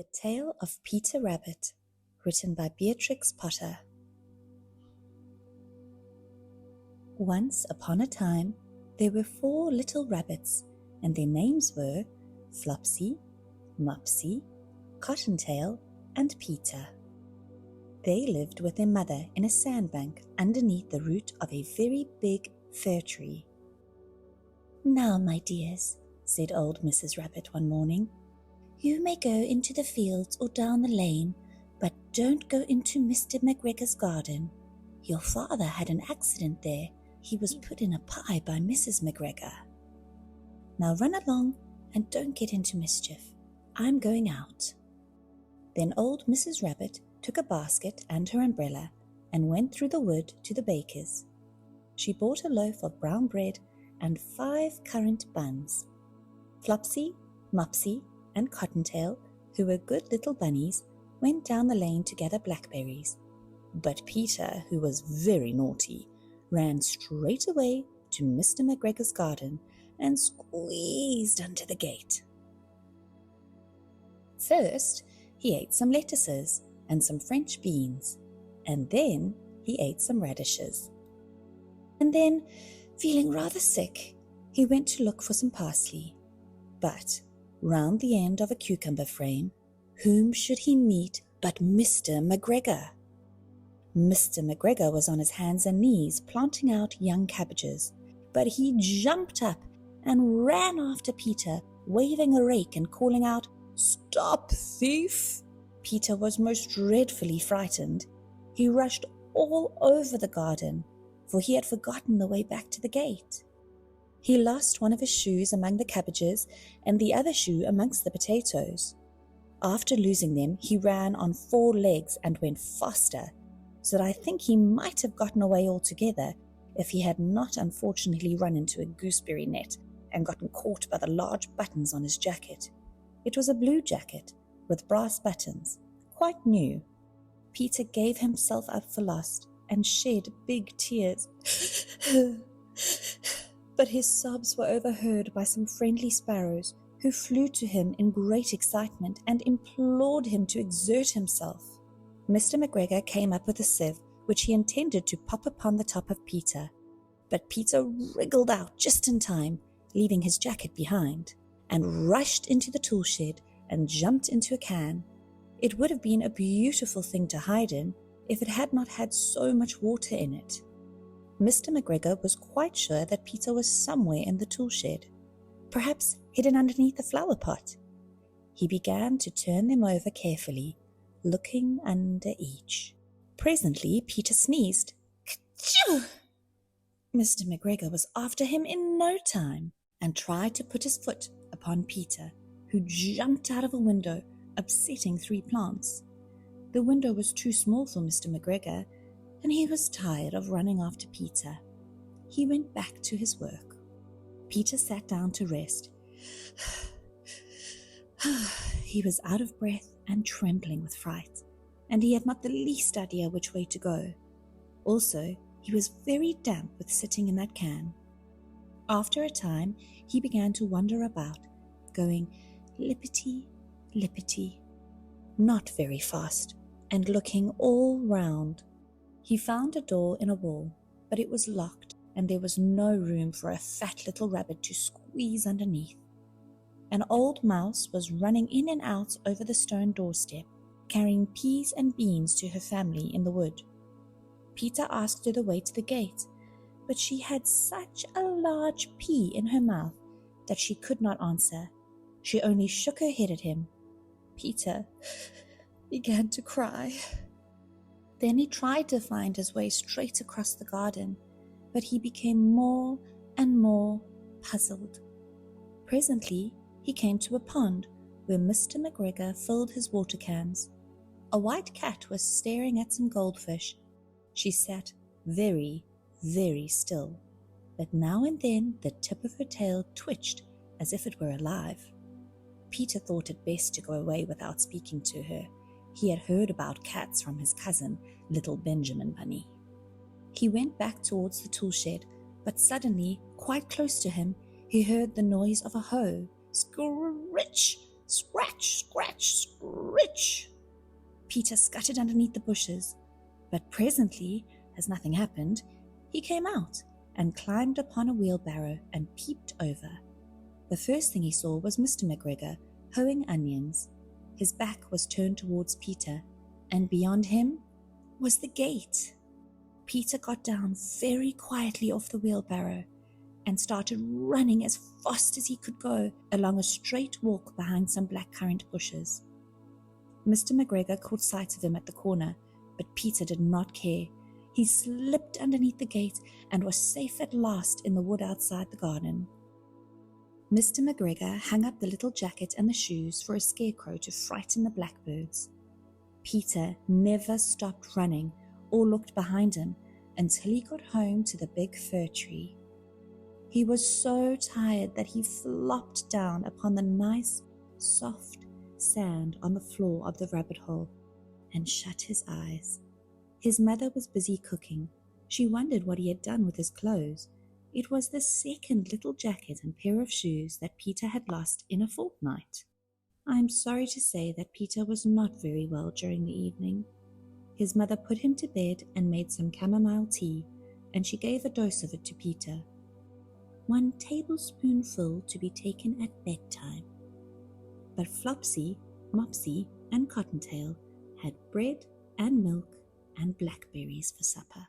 The Tale of Peter Rabbit, written by Beatrix Potter. Once upon a time, there were 4 little rabbits, and their names were Flopsy, Mopsy, Cottontail, and Peter. They lived with their mother in a sandbank underneath the root of a very big fir tree. "Now, my dears," said old Mrs. Rabbit one morning, "you may go into the fields or down the lane, but don't go into Mr. McGregor's garden. Your father had an accident there. He was put in a pie by Mrs. McGregor. Now run along and don't get into mischief. I'm going out." Then old Mrs. Rabbit took a basket and her umbrella and went through the wood to the baker's. She bought a loaf of brown bread and 5 currant buns. Flopsy, Mopsy, and Cottontail, who were good little bunnies, went down the lane to gather blackberries. But Peter, who was very naughty, ran straight away to Mr. McGregor's garden and squeezed under the gate. First, he ate some lettuces and some French beans, and then he ate some radishes. And then, feeling rather sick, he went to look for some parsley. But round the end of a cucumber frame, whom should he meet but Mr. McGregor? Mr. McGregor was on his hands and knees planting out young cabbages, but he jumped up and ran after Peter, waving a rake and calling out, "Stop, thief!" Peter was most dreadfully frightened. He rushed all over the garden, for he had forgotten the way back to the gate. He lost one of his shoes among the cabbages and the other shoe amongst the potatoes. After losing them, he ran on 4 legs and went faster, so that I think he might have gotten away altogether if he had not unfortunately run into a gooseberry net and gotten caught by the large buttons on his jacket. It was a blue jacket with brass buttons, quite new. Peter gave himself up for lost and shed big tears. But his sobs were overheard by some friendly sparrows, who flew to him in great excitement and implored him to exert himself. Mr. McGregor came up with a sieve, which he intended to pop upon the top of Peter. But Peter wriggled out just in time, leaving his jacket behind, and rushed into the tool shed and jumped into a can. It would have been a beautiful thing to hide in if it had not had so much water in it. Mr. McGregor was quite sure that Peter was somewhere in the tool shed, perhaps hidden underneath the flower pot. He began to turn them over carefully, looking under each. Presently Peter sneezed. "K'choo!" Mr. McGregor was after him in no time and tried to put his foot upon Peter, who jumped out of a window, upsetting 3 plants. The window was too small for Mr. McGregor, and he was tired of running after Peter. He went back to his work. Peter sat down to rest. He was out of breath and trembling with fright, and he had not the least idea which way to go. Also, he was very damp with sitting in that can. After a time, he began to wander about, going lippity, lippity, not very fast, and looking all round. He found a door in a wall, but it was locked, and there was no room for a fat little rabbit to squeeze underneath. An old mouse was running in and out over the stone doorstep, carrying peas and beans to her family in the wood. Peter asked her the way to the gate, but she had such a large pea in her mouth that she could not answer. She only shook her head at him. Peter began to cry. Then he tried to find his way straight across the garden, but he became more and more puzzled. Presently, he came to a pond where Mr. McGregor filled his water cans. A white cat was staring at some goldfish. She sat very, very still, but now and then the tip of her tail twitched as if it were alive. Peter thought it best to go away without speaking to her. He had heard about cats from his cousin, little Benjamin Bunny. He went back towards the tool shed, but suddenly, quite close to him, he heard the noise of a hoe. Scritch, scratch, scratch, Shh! Peter scuttered underneath the bushes, but presently, as nothing happened, he came out and climbed upon a wheelbarrow and peeped over. The first thing he saw was Mr. McGregor hoeing onions. His back was turned towards Peter, and beyond him was the gate. Peter got down very quietly off the wheelbarrow and started running as fast as he could go along a straight walk behind some blackcurrant bushes. Mr. McGregor caught sight of him at the corner, but Peter did not care. He slipped underneath the gate and was safe at last in the wood outside the garden. Mr. McGregor hung up the little jacket and the shoes for a scarecrow to frighten the blackbirds. Peter never stopped running or looked behind him until he got home to the big fir tree. He was so tired that he flopped down upon the nice, soft sand on the floor of the rabbit hole and shut his eyes. His mother was busy cooking. She wondered what he had done with his clothes. It was the second little jacket and pair of shoes that Peter had lost in a fortnight. I am sorry to say that Peter was not very well during the evening. His mother put him to bed and made some chamomile tea, and she gave a dose of it to Peter. 1 tablespoonful to be taken at bedtime. But Flopsy, Mopsy, and Cottontail had bread and milk and blackberries for supper.